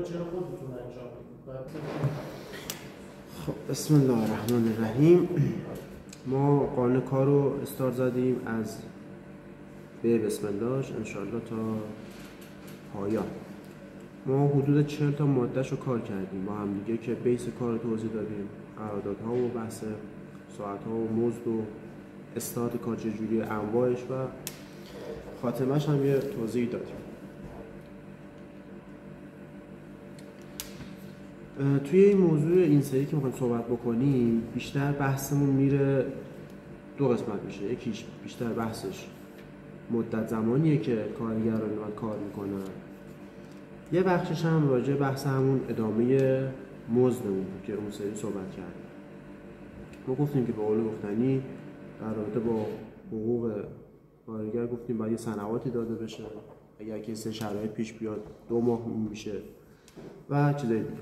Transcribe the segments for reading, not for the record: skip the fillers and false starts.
رو چرا خودتون انجام میدید؟ خب بسم الله الرحمن الرحیم. ما قانون کار رو استارت زدیم از به بسم اللهش انشاءالله تا پایان. ما حدود 40 تا مادهش رو کار کردیم با هم دیگه که بیس کار رو توضیح دادیم، قراردادها و بحث ساعت‌ها و مزد و استارت کار چجوری، انواعش و خاتمش هم یه توضیح دادیم. توی این موضوع این سری که میخوایم صحبت بکنیم بیشتر بحثمون میره دو قسمت میشه. یکیش بیشتر بحثش مدت زمانیه که کارگران باید کار میکنن، یه بخشش هم راجع بحث همون ادامه مزدمون که اون سری صحبت کردیم. ما گفتیم که به قول گفتنی در رابطه با حقوق کارگر گفتیم باید یه سنواتی داده بشه، اگر که سه شرایط پیش بیاد 2 ماه میشه و چیزای دیگه.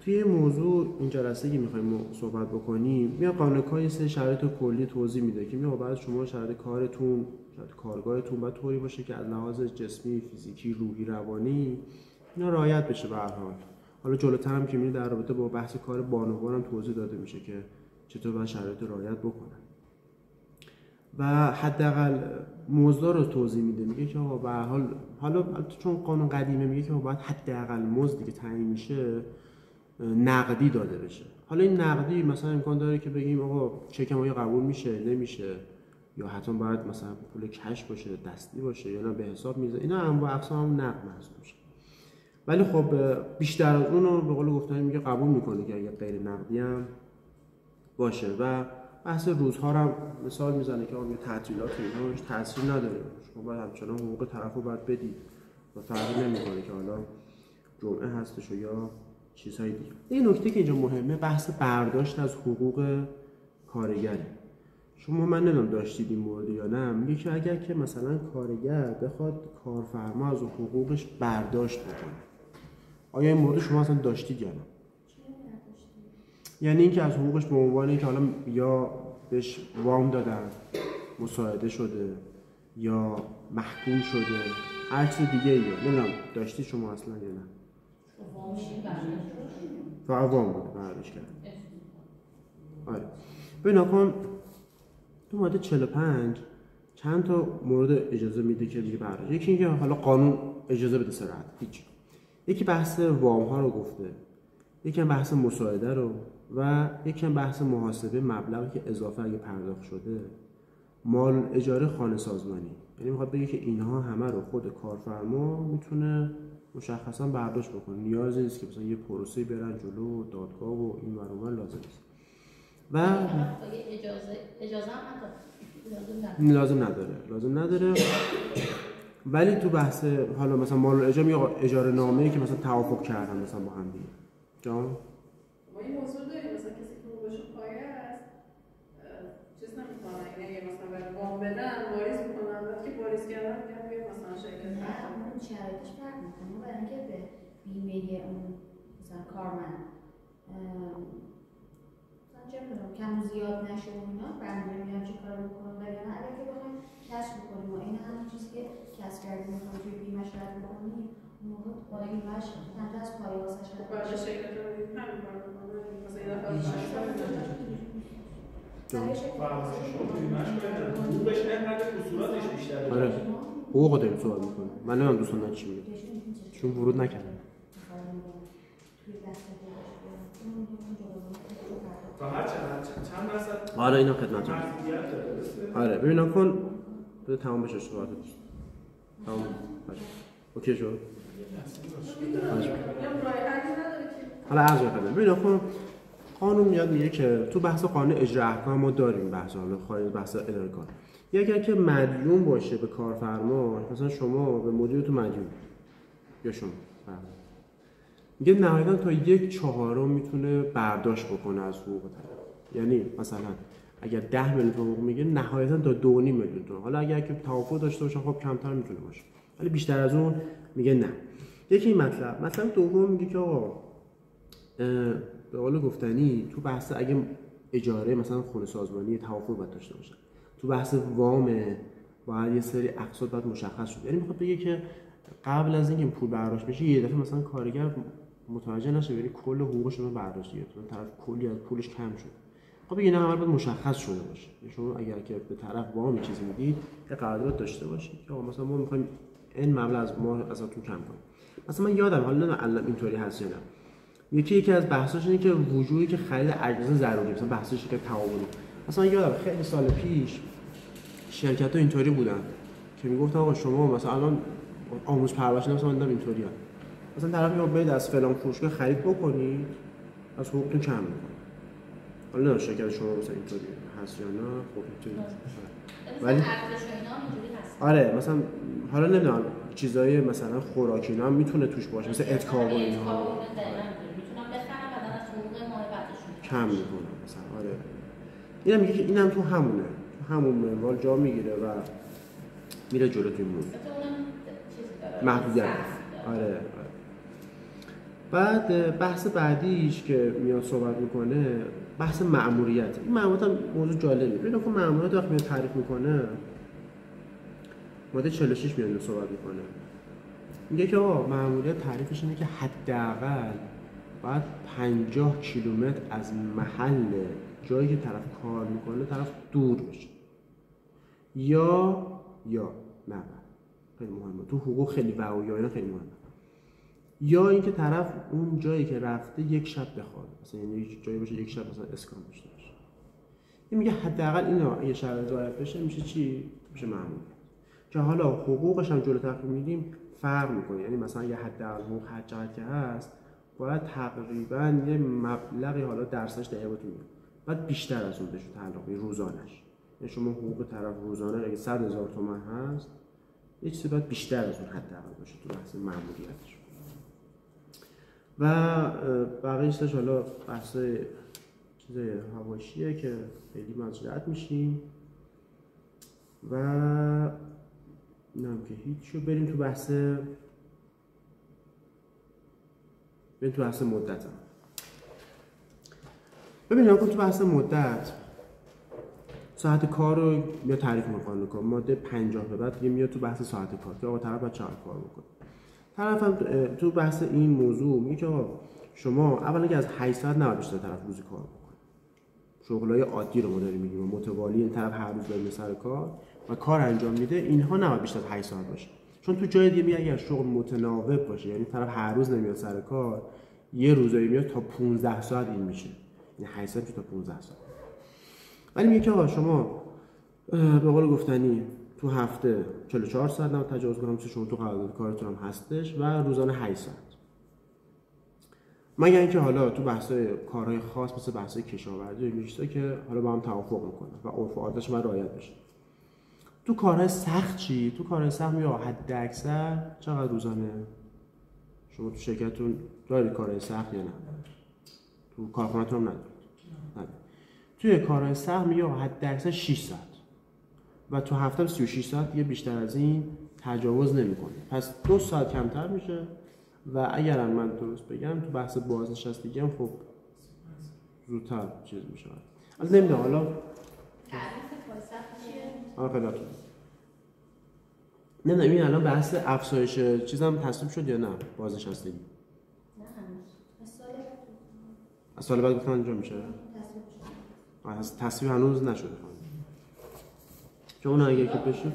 توی این موضوع این جلسه که میخوایم صحبت بکنیم میاد قانون‌های سه شرایط کلی توضیح میده که میاد بعد شما شرایط کارتون، شرایط کارگاهتون باید طوری باشه که از لحاظ جسمی، فیزیکی، روحی، روانی اینا رعایت بشه به هر حال. حالا جلوتر هم که میره در رابطه با بحث کار بانوان هم توضیح داده میشه که چطور باید شرایط رعایت بکنن. و حداقل مزد رو توضیح میده، میگه که آقا به هر حال حالا چون قانون قدیمه میگه که باید حداقل مزدی که تعیین میشه نقدی داده بشه. حالا این نقدی مثلا امکان داره که بگیم آقا چکم آیا قبول میشه نمیشه، یا حتما باید مثلا پول کش باشه، دستی باشه، یا نه به حساب میزه. اینا انواع اقسام هم نقد محسوب میشه. ولی خب بیشتر از اون رو به قول گفتن میگه قبول میکنه که اگه غیر نقدی هم باشه. و بحث روزها رو مثال میزنه که آقا تعطیلات اینا هیچ تاثیر نداره، شما باید همچنان حقوق طرفو باید بدید و فرقی نمیکنه که حالا جمعه هستش یا چیزهای دیگه. این نکته که اینجا مهمه بحث برداشت از حقوق کارگره. شما من نمیدونم داشتید این مورد یا نه، میگه که اگر که مثلا کارگر بخواد کارفرما از حقوقش برداشت بکنه، آیا این مورد شما اصلا داشتید یا نه؟ یعنی اینکه از حقوقش به عنوان اینکه حالا یا بهش وام دادن، مساعده شده یا محکوم شده، هر چیز دیگه یا نمیدونم داشتید شما اصلا یا نه؟ فقط وام بوده برداشت کرد. آره ببین کن تو ماده 45 چند تا مورد اجازه میده که دیگه برداشت. یکی اینکه حالا قانون اجازه بده صراحت هیچ، یکی بحث وام ها رو گفته، یکی هم بحث مساعده رو، و یکی هم بحث محاسبه مبلغی که اضافه اگه پرداخت شده، مال اجاره خانه سازمانی. یعنی میخواد بگه که اینها همه رو خود کارفرما میتونه مشخصا برداشت بکنه، نیازی نیست که مثلا یه پروسه برن جلو دادگاه و این ور اون ور لازم نیست. و لازم نداره. ولی تو بحث حالا مثلا مال اجاره یا اجاره نامه‌ای که مثلا توافق کردن مثلا با هم دیگه جان ما این موضوع داریم مثلا کسی که حقوقش پایه است چیز نمی‌کنه، یعنی مثلا برای وام بدن واریز می‌کنن، وقتی واریز کردن میگن بیا مثلا شرکت اون شرایطش فرق می‌کنه برای اینکه به بیمه اون مثلا کارمند مثلا چه می‌دونم کم زیاد نشه و اینا برنامه میاد چه کار بکنه، وگرنه اگر که بخوایم کسب بکنیم و این همون چیزی که کسب کردیم می‌خوایم توی بیمه شرط بکنیم اون موقع بالا بیمه‌اش تنها از پایه واسه شرط بالا شرکت رو همین کار بکنه مثلا یه دفعه آره حقوق داریم صحبت میکنیم. من نمیدونم دوستان چی میگه چون ورود نکردم. چند درصد آره اینا خدمتتون. آره ببین کن بده تمام بشه صحبت تمام باشه. اوکی شد. حالا عرض کردم ببین کن قانون میاد میگه که تو بحث قانون اجرا احکام ما داریم بحث حالا خارج بحث اداره کار. اگر که مدیون باشه به کارفرما، مثلا شما به مدیرتون مدیون یا شما میگه نهایتا تا 1/4 میتونه برداشت بکنه از حقوق طرف. یعنی مثلا اگر 10 میلیون تومان حقوق میگه نهایتا تا 2.5 میلیون تومان. حالا اگر که توافق داشته باشن خب کمتر میتونه باشه، ولی بیشتر از اون میگه نه. یکی این مطلب دوم میگه که آقا به قول گفتنی تو بحث اگه اجاره مثلا خونه سازمانی توافق باید داشته باشه، تو بحث وام باید یه سری اقساط باید مشخص شد. یعنی میخواد بگه که قبل از اینکه پول برداشت بشه یه دفعه مثلا کارگر متوجه نشه بری کل حقوقش رو برداشت دیگه، تو طرف کلی از پولش کم شد. خب اینا همه باید مشخص شده باشه. شما اگر که به طرف وام چیزی میدید یه قرارداد داشته باشید که مثلا ما می‌خوایم این مبلغ از ما ازتون کم کنیم. مثلا من یادم حالا نه الان اینطوری هست یا نه، یکی از بحثاش اینه که وجودی که خرید اجناس ضروری، مثلا بحث شرکت تعاونی، مثلا من یادم خیلی سال پیش شرکت‌ها اینطوری بودن که میگفتن آقا شما مثلا الان آموزش پرورش مثلا من اینطوریه، مثلا طرف میگه برید از فلان فروشگاه خرید بکنید از حقوقتون کم می‌کنه. حالا نه شرکت شما مثلا اینطوری هست یا نه، خب اینطوری ولی آره مثلا حالا نمیدونم چیزای مثلا خوراکی اینا هم میتونه توش باشه، مثلا اتکاب و اینها کم میکنه مثلا. آره اینم میگه که اینم تو همونه، تو همون منوال جا میگیره و میره جلو توی موضوع محدودیت. آره بعد بحث بعدیش که میاد صحبت میکنه بحث مأموریت. این مأموریت هم موضوع جالبیه. ببینید که مأموریت وقتی میاد تعریف میکنه ماده 46 میاد صحبت میکنه، میگه که آقا مأموریت تعریفش اینه که حداقل باید 50 کیلومتر از محل جایی که طرف کار میکنه طرف دور بشه، یا نه خیلی مهمه تو حقوق، خیلی وعوی اینا خیلی مهمه، یا اینکه طرف اون جایی که رفته یک شب بخواد، مثلا یعنی جایی باشه یک شب مثلا اسکان داشته باشه. این میگه حداقل اینا اگه شرایط رعایت بشه میشه چی؟ میشه مأموریت. که حالا حقوقش هم جلوتر می‌بینیم فرق میکنه، یعنی مثلا یه حداقل حقوق هر چقدر که هست باید تقریبا یه مبلغی حالا درصدش دقیقاً میاد، بعد بیشتر از اون بشه تعلقی روزانش. یعنی شما حقوق طرف روزانه اگه 100,000 تومان هست یه چیزی باید بیشتر از اون حداقل باشه تو بحث مأموریتش. و بقیه‌اش حالا بحث چیزای حواشیه که خیلی مزجرات میشیم و اینم که هیچ. بریم تو بحث مدت هم. ببینید تو بحث مدت ساعت کار رو میاد تعریف میکنه که ماده 50 به بعد دیگه میاد تو بحث ساعت کار که آقا طرف باید چقدر کار بکنه. طرف هم تو بحث این موضوع میگه که آقا شما اولا که از 8 ساعت نباید بیشتر طرف روزی کار بکنه. شغلای عادی رو ما داریم میگیم متوالی، این طرف هر روز داره سر کار و کار انجام میده، اینها نباید بیشتر از 8 ساعت باشه. چون تو جای دیگه میگه اگر شغل متناوب باشه، یعنی طرف هر روز نمیاد سر کار، یه روزایی میاد تا 15 ساعت این میشه، یعنی 8 ساعت تا 15 ساعت. ولی میگه که آقا شما به قول گفتنی تو هفته 44 ساعت نباید تجاوز کنم، چون شما تو قرارداد کارتون هم هستش و روزانه 8 ساعت. مگر اینکه حالا تو بحث‌های کارهای خاص مثل بحث‌های کشاورزی و چیزا که حالا با هم توافق میکنه و عرف و عادتش باید رعایت بشه. تو کارهای سخت چی؟ تو کارهای سخت میگه حد اکثر چقدر روزانه؟ شما تو شرکتتون دارید کارهای سخت یا نه؟ تو کارخونه‌تون هم ندارید. توی کارهای سخت میگه حد اکثر 6 ساعت و تو هفته 36 ساعت دیگه بیشتر از این تجاوز نمیکنه. پس 2 ساعت کمتر میشه و اگرم من درست بگم تو بحث بازنشستگی هم خب زودتر چیز میشه. از نمیدونم حالا تعریف کار سخت چیه؟ خیلی نه این الان بحث افزایش چیزام تصویب شد یا نه بازنشستگی؟ نه هنوز. از سال بعد گفتن انجام میشه؟ تصویب هنوز نشده. چون اگه که بشه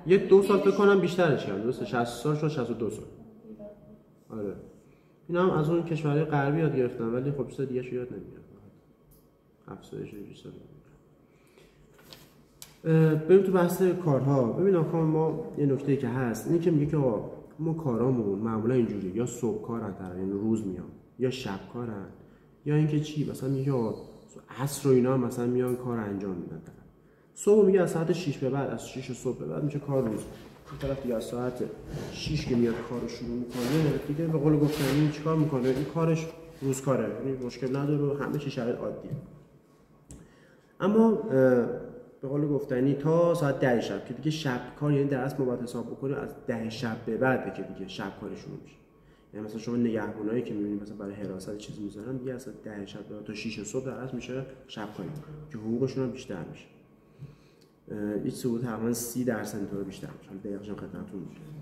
یه 2 سال فکر کنم بیشترش کردن، درسته 60 سال شد 62 سال. آره اینا هم از اون کشورهای غربی یاد گرفتن ولی خب چیز دیگه شو یاد نمیاد. افزایش ریسال. بریم تو بحث کارها. ببین آقا ما یه نکته‌ای که هست اینه که میگه که ما کارامون معمولا اینجوری یا صبح کارن طرف یعنی روز میان یا شب کارن یا اینکه چی مثلا میگه عصر و اینا مثلا میان کار انجام میدن. صبح میگه از ساعت 6 به بعد، از 6 صبح به بعد میشه کار روز. این طرف دیگه از ساعت 6 که میاد کارو شروع میکنه دیگه به قول گفتنی چیکار میکنه؟ این کارش روز کاره، یعنی مشکل نداره و همه چی شرایط عادیه. اما به قول گفتنی تا ساعت 10 شب که دیگه شب کار، یعنی در اصل ما باید حساب بکنیم از 10 شب به بعد که دیگه شب کار شروع میشه. یعنی مثلا شما نگهبانایی که می‌بینید مثلا برای حراست چیز میذارن دیگه از 10 شب تا 6 صبح در اصل میشه شب کاری که حقوقشون هم بیشتر میشه. هیچ سقوط تقریبا 30% اینطور بیشتر میشه. دقیقاً خدمتتون میگم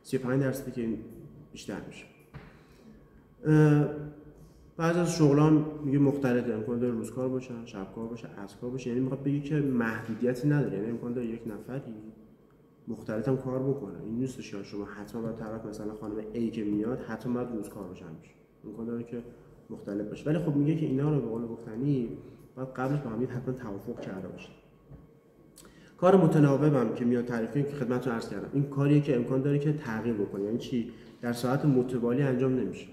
35% که این بیشتر میشه. بعضی از شغلان میگه مختلفه، امکان داره روزکار باشن، شبکار باشه، عصرکار باشه. یعنی میخواد بگه که محدودیتی نداره، یعنی امکان داره یک نفری مختلف هم کار بکنه. این نیستش که شما حتما باید طرف مثلا خانم A که میاد حتما باید روزکار باشه همیشه. امکان داره که مختلف باشه. ولی خب میگه که اینا رو به قول گفتنی باید قبلش با هم حتما توافق کرده باشه. کار متناوبم که میاد تعریف کنیم که خدمتتون عرض کردم، این کاریه که امکان داره که تغییر بکنه. یعنی چی؟ در ساعت متوالی انجام نمیشه.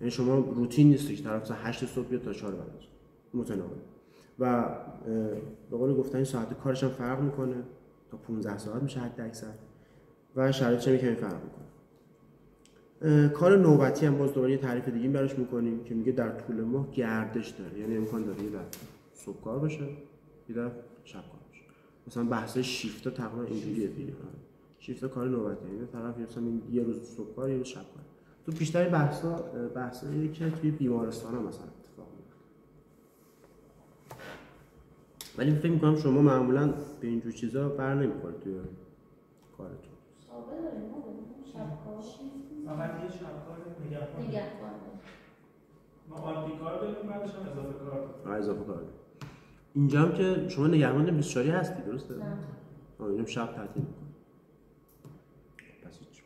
یعنی شما روتین نیست که طرف 8 صبح بیاد تا 4 بعد از متناوب. و به قول گفتن ساعت کارش هم فرق میکنه، تا 15 ساعت میشه حد اکثر و شرایطش هم کمی فرق میکنه. کار نوبتی هم باز دوباره یه تعریف دیگه براش میکنیم که میگه در طول ماه گردش داره. یعنی امکان داره یه در صبح کار باشه، یه در شب کار باشه. مثلا بحث شیفت تقریبا اینجوریه دیگه. شیفت کار نوبتی، یعنی طرف مثلا یه روز صبح کار، یه روز شب کار. تو بیشتر بحثایی که توی بیمارستان‌ها مثلا اتفاق میفته. ولی فکر می‌کنم شما معمولاً به اینجور چیزا بر نمی‌خورید توی کارتون. صابه داریم شبکار فقط یه شبکار نگهبان ما آلپی کار داریم، بعدش هم اضافه کار داریم. اضافه کار داریم. اینجا هم که شما نگهبان 24 هستی درسته؟ نه. اینم شب تعطیل می‌کنه. پس هیچ.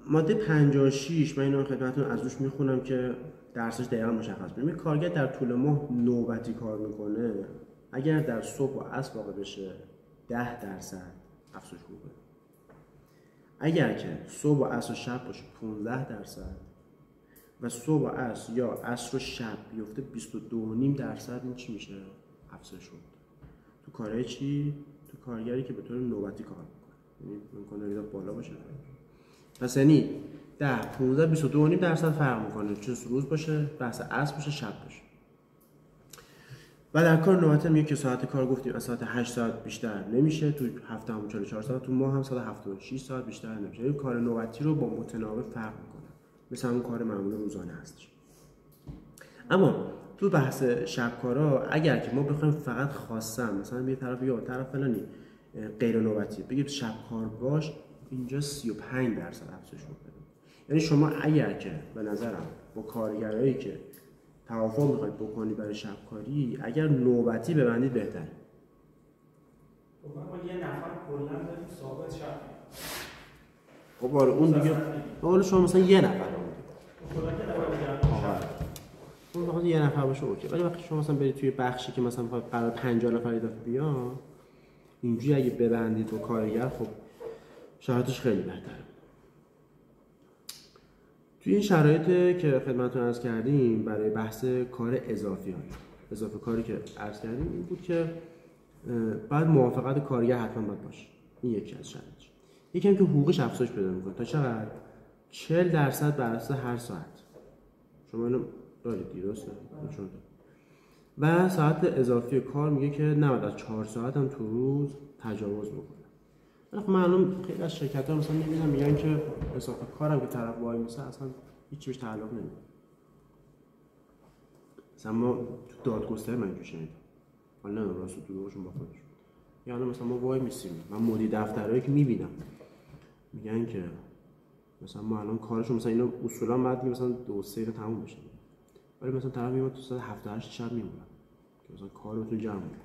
ماده 56 من اینو خدمتتون از روش میخونم که درسش دقیقا مشخص بشه. کارگر در طول ماه نوبتی کار میکنه، اگر در صبح و عصر واقع بشه 10% افزایش خوبه. اگر که صبح و عصر و شب باشه 15% و صبح و عصر یا عصر و شب بیفته 22.5% این چی میشه؟ افزایش خوبه. تو کارهای چی؟ تو کارگری که به طور نوبتی کار میکنه. یعنی امکان داره بالا باشه. پس یعنی 10 15 22.5% فرق میکنه، چه روز باشه، بحث عصر باشه، شب باشه. و در کار نوبتی میگه که ساعت کار گفتیم از ساعت 8 ساعت بیشتر نمیشه، تو هفته هم 44 ساعت، تو ماه هم 176 ساعت بیشتر نمیشه. این کار نوبتی رو با متناوب فرق میکنه، مثل اون کار معمول روزانه هستش. اما تو بحث شبکارا اگر که ما بخوایم فقط خاصم مثلا یه طرف یا طرف فلانی غیر نوبتی بگیم شبکار باش، اینجا 35% افزایش بده. یعنی شما اگر که به نظرم با کارگرایی که توافق میخواید بکنی برای شبکاری، اگر نوبتی ببندید بهتره. خب ما یه نفر کلا داریم ثابت شب. خب آره اون دیگه حالا شما مثلا یه نفر کلا که نفر اون بخواد یه نفر باشه اوکی. ولی وقتی شما مثلا برید توی بخشی که مثلا میخواد قرار 50 نفر اضافه بیان، اینجوری اگه ببندید با کارگر خب شرایطش خیلی بهتره. توی این شرایطی که خدمتتون عرض کردیم برای بحث کار اضافه کاری که عرض کردیم این بود که بعد موافقت کارگر حتما باید باشه. این یکی از شرایطش. یکی هم که حقوقش افزایش پیدا میکنه. تا چقدر؟ 40% بر اساس هر ساعت. شما اینو دارید درسته؟ نشون داد. و ساعت اضافی کار میگه که نباید از 4 ساعت هم تو روز تجاوز بکنه. خب معلوم خیلی از شرکت‌ها مثلا می‌بینم میگن که اضافه کارم که طرف وای میسه اصلا هیچ چیزش تعلق نمی‌کنه. مثلا ما تو دادگستری من اینجوری شنیدم. حالا نه راست دروغشون با خودشون. یعنی مثلا ما وای میسیم. من مدیر دفترایی که می‌بینم میگن که مثلا ما الان کارشون مثلا اینا اصولا بعد مثلا 2-3 تا تموم بشه. ولی مثلا طرف میاد تو ساعت 7-8 شب میمونه. که مثلا کارتون جمع می‌کنه.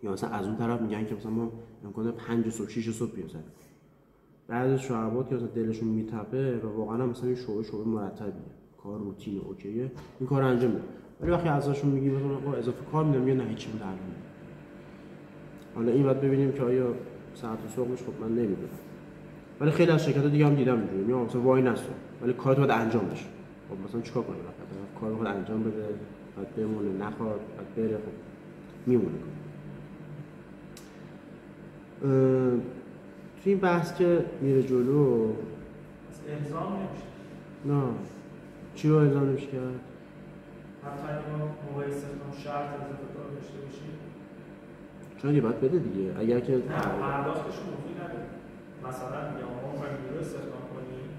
یا مثلا از اون طرف میگن که مثلا ما امکانه 5 صبح 6 صبح بیایم. بعد از شعبات که مثلا دلشون میتپه و واقعا هم مثلا این شعبه مرتبیه، کار روتین اوکیه، این کار انجام میده. ولی وقتی ازشون میگی مثلا اضافه کار میدم میگن نه هیچی معلومه. حالا این بعد ببینیم که آیا ساعت و شغلش خب من نمیدونم. ولی خیلی از شرکت‌ها دیگه هم دیدم اینجوری میگن مثلا وای نسو ولی کارت باید انجام بشه. خب مثلا چیکار کنه؟ کار رو انجام بده، بعد بمونه، نخواد، بعد بره، خب میمونه. توی این بحث که میره جلو الزام نمیشه. نه چی رو الزام نمیشه کرد؟ حتی اگه ما موقع استخدام شرط اضافه کار داشته باشیم چون یه باید بده دیگه اگر که نه پرداختش موضوعی نداره. مثلا میگم ما میخوایم نیرو استخدام کنیم،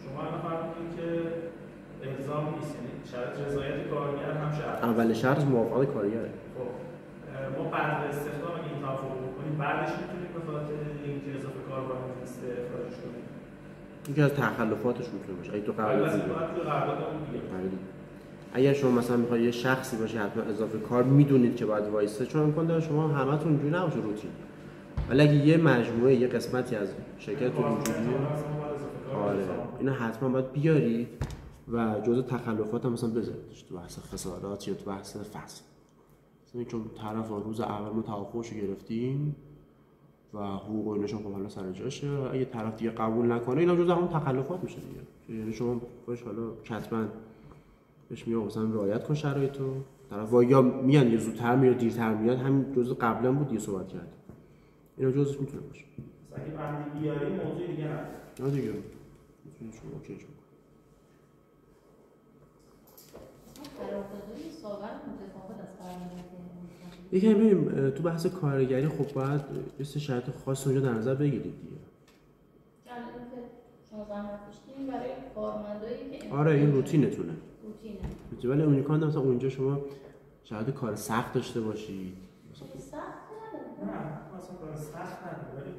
شما الان فرض کنید که الزام نیست، یعنی شرط رضایت کارگر هم شرط. اول شرط موافقت کارگره. خب ما بعد از استخدام این توافق بکنیم بعدش میتونیم به خاطر اینکه اضافه کار با هم نیست اخراجش کنیم. یکی از تخلفاتش میتونه باشه. اگه تو قراردادمون اگر شما مثلا میخواید یه شخصی باشه حتما اضافه کار میدونید که باید وایسته، چون امکان داره شما همتون اینجوری نباشه روتین. ولی اگه یه مجموعه یه قسمتی از شرکتتون اینجوریه، آره اینا حتما باید بیارید و جزء تخلفات هم مثلا بذاریدش تو بحث خسارات یا تو بحث فصل. مثلا چون طرف روز اول ما توافقش رو گرفتیم و حقوق و ایناشون خب حالا سر جاشه، اگه طرف دیگه قبول نکنه اینا جزء همون تخلفات میشه دیگه. یعنی شما باش حالا کتباً بهش میگم مثلا رعایت کن شرایطو، طرف یا میان یه زودتر میاد دیرتر میاد، همین جزء قبلا بود یه صحبت کرد. اینا جزءش میتونه باشه. مثلا اگه بندی بیاری موضوع دیگه نه دیگه میتونید شما اوکی شما قراردادهای ساغر متفاوت از قراردادهای یکی ببینیم تو بحث کارگری خب باید یه سری شرایط خاص اونجا در نظر بگیرید دیگه. الان که شما زحمت کشیدین برای کارمندایی که آره این روتینتونه. روتینه. ولی اونیکان مثلا اونجا شما شرایط کار سخت داشته باشید. سخت نه مثلا کار سخت نداره، ولی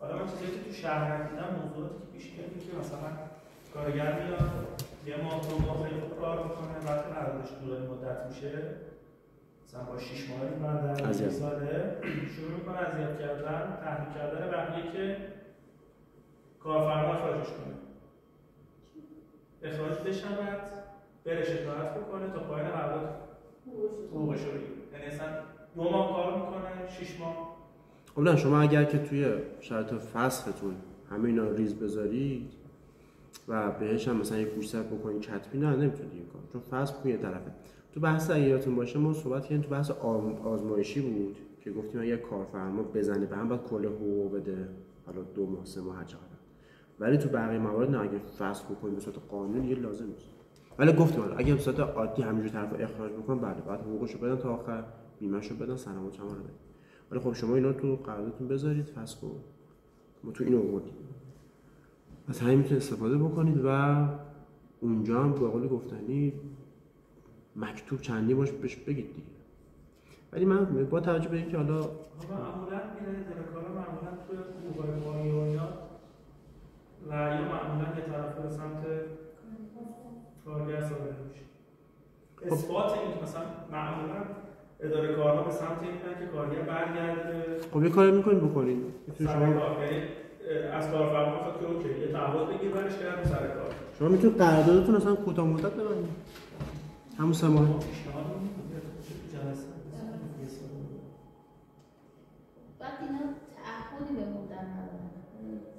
حالا من چیزایی که تو شهر دیدم موضوعاتی که پیش میاد که مثلا کارگر میاد یه ماه دو ماه خیلی خوب کار میکنه، وقتی قراردادش طولانی مدت میشه مثلا با 6 ماهی بعد از 1 ساله شروع میکنه اذیت کردن، تحریک کردن بقیه که کارفرما اخراجش کنه، اخراج بشود، بره شکایت بکنه تا پایان قرارداد حقوقش رو بگیره. یعنی اصلا 2 ماه کار میکنه 6 ماه. خب نه شما اگر که توی شرایط فسختون همه اینا رو ریز بذارید و بهش هم مثلا یک گوشزد بکنید کتبی، نه نمیتونید این کار، چون فسخ یه طرفه. تو بحث اگه یادتون باشه ما صحبت کردیم تو بحث آزمایشی بود که گفتیم اگه کارفرما بزنه به هم باید کل حقوق بده، حالا 2 ماه 3 ماه هر چقدر. ولی تو بقیه موارد نه، اگه فسخ بکنید به صورت قانونی دیگه لازم نیست. ولی گفتیم اگه به صورت عادی همینجوری طرفو اخراج بکنن بله بعد حقوقشو بدن تا آخر، بیمه‌شو بدن، سلامت شما رو بدن. ولی خب شما اینا تو قراردادتون بذارید فسخو، ما تو اینو آوردیم. از همین میتونید استفاده بکنید و اونجا هم به قول گفتنی مکتوب چندی باش بهش بگید دیگه. ولی من با توجه به اینکه حالا معمولا میره درکارا معمولا توی حقوق مالی و اینا و یا معمولا یه طرف به سمت کارگر صادر میشه. اثبات این مثلا معمولا اداره کارها به سمت اینن که کارگر برگرده. خب یه کاری میکنید بکنید. شما از کارفرما میخواد که اوکی یه تعهد بگیر برش کردن سر کار. شما میتونید قراردادتون اصلا کوتاه مدت ببندید. همون 3 ماه. بعد اینا تعهدی به مدت ندارن.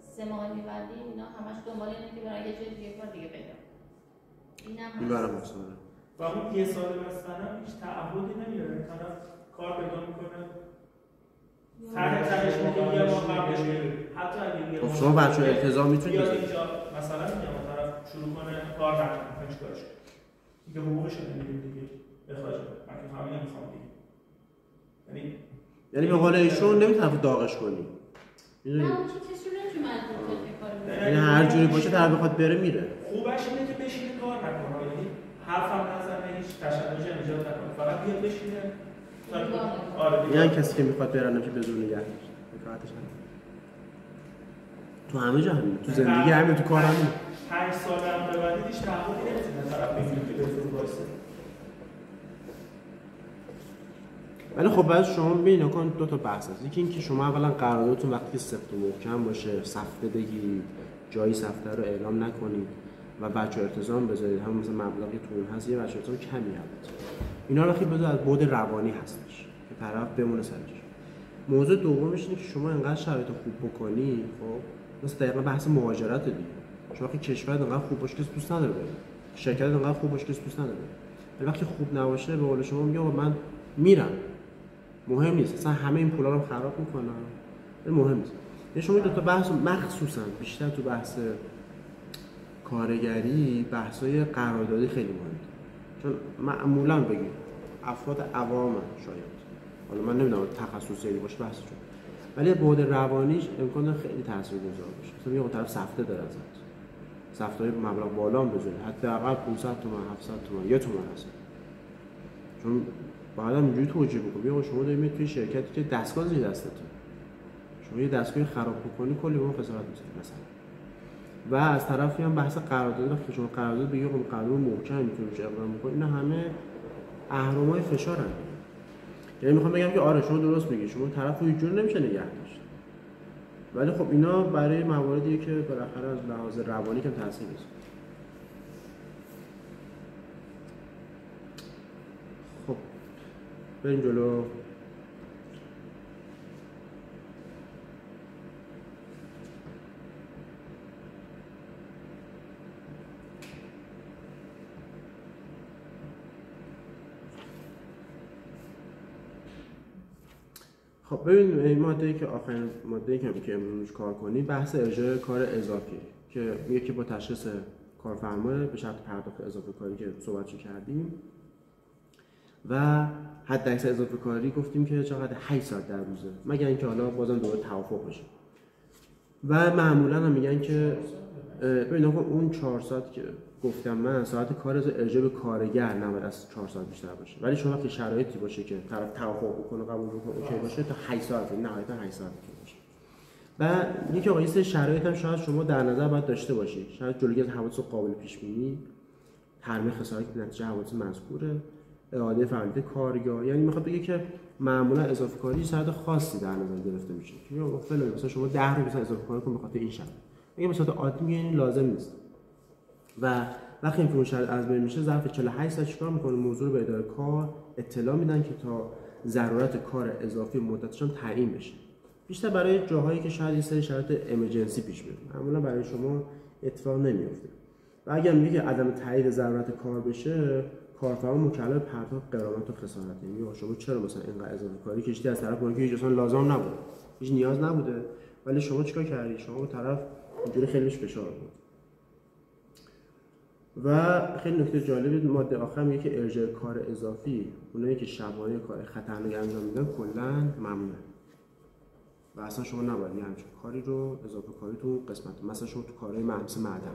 3 ماه می‌بندیم اینا همش دنبال اینه که برای یه جای دیگه کار دیگه پیدا. این برام مثلا و اون 1 سال بستن هیچ تعهدی نمیاره، طرف کار پیدا میکنه تحتش میگه یه ماه قبلش میره، حتی اگه یه ماه شما بچه‌ها التزام میتونید اینجا مثلا میگم طرف شروع کنه کار نکنه چیکارش دیگه حقوقش رو نمیگیره دیگه اخراج کنه. من که همین نمیخوام دیگه، یعنی به قول ایشون نمیتونید داغش کنی. نه اون چه کسی رو نمیشه مجبور کنه کار بکنه. یعنی هر جوری باشه طرف بخواد بره میره. خوبش اینه که بشینه کار نکنه، یعنی حرفم نزنه، هیچ تشنجی ایجاد نکنه، فقط بیاد بشینه. آره یعنی کسی که میخواد برنه که به زور نگه داشته. تو همه جا همین، تو زندگی همین، تو کار همین. 5 سال هم ببندید هیچ تعهدی نمیتونه طرف بگیره که بهتون واسه. ولی خب بعد شما ببینید کن 2 تا بحث هست. یکی اینکه شما اولا قراردادتون وقتی سفت و محکم باشه، سفته بگیرید، جایی سفته رو اعلام نکنید و بچه التزام بذارید، همون مثلا مبلغی تو اون هست، یه بچه التزام کمی البته. اینا رو خیلی از بعد روانی هستش که طرف بمونه سرش. موضوع دومش اینه که شما انقدر شرایط خوب بکنی، خب مثلا دقیقاً بحث مهاجرت دیگه. شما وقتی کشورت انقدر خوب باشه که دوست نداره بره، شرکت انقدر خوب باشه که دوست نداره بره، ولی وقتی خوب نباشه به قول شما میگه من میرم، مهم نیست اصلا همه این پولا رو خراب میکنن، ولی مهم نیست. یعنی شما 2 تا بحث مخصوصا بیشتر تو بحث کارگری بحث‌های قراردادی خیلی مهمه، چون معمولا بگید افراد عوام شاید، حالا من نمیدونم تخصصی باشه بحثشون، ولی بعد روانیش امکان داره خیلی تاثیرگذار باشه. مثلا یه طرف سفته داره ازت، دفترهای مبلغ بالا هم بذاره، حداقل 500 تومان 700 تومان 1 تومان هست. چون بعدا اینجوری توجیه بکنی آقا شما دارید میاد توی شرکتی که دستگاه زیر دستته، شما یه دستگاهی خراب بکنی کلی به اون خسارت می‌ذاری مثلا. و از طرفی هم بحث قرارداد، وقتی شما قرارداد بگی آقا قرارداد محکم میتونی روش اقدام بکنی، اینا همه اهرم‌های فشارن. یعنی میخوام بگم که آره شما درست میگی، شما طرفو هیچ جور نمیشه نگه داشت، ولی خب اینا برای مواردیه که بالاخره از لحاظ روانی کم تاثیر میذاره. خب بریم جلو. خب ببین این ماده‌ای که آخرین ماده‌ای که امروز کار کنی بحث ارجاع کار اضافی که میگه که با تشخیص کارفرما به شرط پرداخت اضافه کاری که صحبتش کردیم و حد اکثر اضافه کاری گفتیم که چقدر 8 ساعت در روزه، مگر اینکه حالا بازم دوباره توافق بشه. و معمولا هم میگن که ببین اون 4 ساعت که گفتم من ساعت کار ارجاع به کارگر نباید از 4 ساعت بیشتر باشه، ولی شما وقتی شرایطی باشه که طرف توافق بکنه قبول بکنه اوکی باشه تا 8 ساعت، نهایتا 8 ساعت باشه. و یکی آقا این سری شرایط هم شاید شما در نظر باید داشته باشید، شاید جلوگیری از حوادث قابل پیش بینی، ترمیم خسارت که نتیجه حوادث مذکوره، اعاده فعالیت کارگاه، یعنی میخواد بگه که معمولا اضافه کاری ساعت خاصی در نظر گرفته میشه که مثلا شما 10 رو مثلا اضافه کاری کن به خاطر این شرط، اگه به صورت عادی میگه لازم نیست. و وقتی این شرط از بین میشه ظرف 48 ساعت چیکار میکنه؟ موضوع رو به اداره کار اطلاع میدن که تا ضرورت کار اضافی مدتش هم تعیین بشه. بیشتر برای جاهایی که شاید یه سری شرایط امرجنسی پیش بیاد، معمولا برای شما اتفاق نمیفته. و اگر میگه که عدم تایید ضرورت کار بشه، کارفرما مکلف پرداخت غرامت و خسارت. یعنی شما چرا مثلا اینقدر اضافه کاری کشیدی از طرف اون که هیچ اصلا لازم نبوده، هیچ نیاز نبوده، ولی شما چیکار کردی؟ شما به طرف اینجوری خیلی بهش فشار آوردید. و خیلی نکته جالبی ماده آخر میگه که ارجاع کار اضافی اونایی که شبانه کار خطرناک انجام میدن کلا ممنوعه و اصلا شما نباید همچین کاری رو اضافه کاری تو قسمت، مثلا شما تو کارهای مثل معدن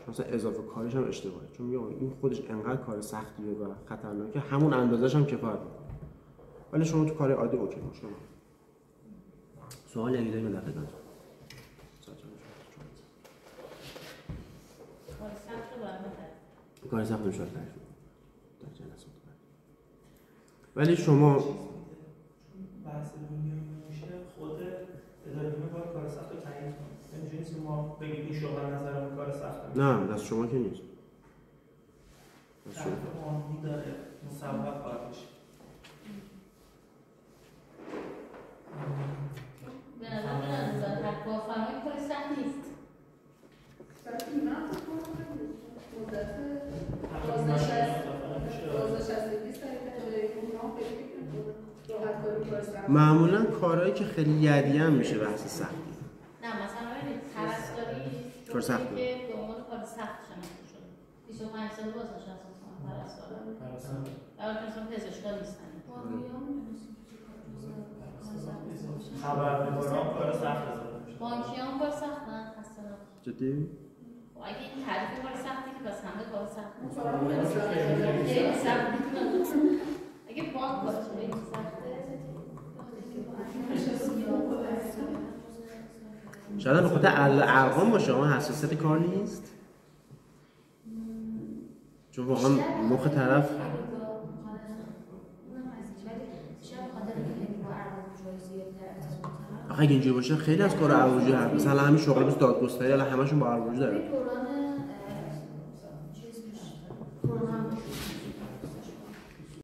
مثلا اضافه کاریش هم اشتباهه، چون میگه این خودش انقدر کار سختیه و خطرناکه همون اندازه‌ش هم کفایت میکنه، ولی شما تو کار عادی اوکی شما سوالی اگه دارید در خدمتتون. کار سخت نمیشه تعریف در جلسات بعد، ولی شما بحث دنیا میشه خود اداره بیمه باید کار سخت رو تعیین کنه. اینجوری نیست که ما بگیم این شغل نظرمون کار سخت نه دست شما که نیست، دست شما قانونی داره مصوب باید بشه. به نظر من کارفرمای کار سخت نیست. مدت 12 معمولا کارهایی که خیلی یدی هم میشه بحث سختی. نه مثلا ببینید پرستاری کار سخت که به عنوان کار سخت شناخته شده 25 سال بازنشسته هستن پرستارا، اول مثلا پزشکا نیستن. خبرنگاران کار سخت بانکیان کار سختن اصلا. جدی؟ اگه این تعریف کار سختی که بس همه کار سخت اگه بانک باشه خیلی سخته. شاید به خاطر ارقام با شما حساسیت کار نیست، چون واقعا مخ طرف آخه اگه اینجوری باشه خیلی از کار ارواجی هست، مثلا همین شغل مثل دادگستری الان همشون با ارواجی داره. کرونا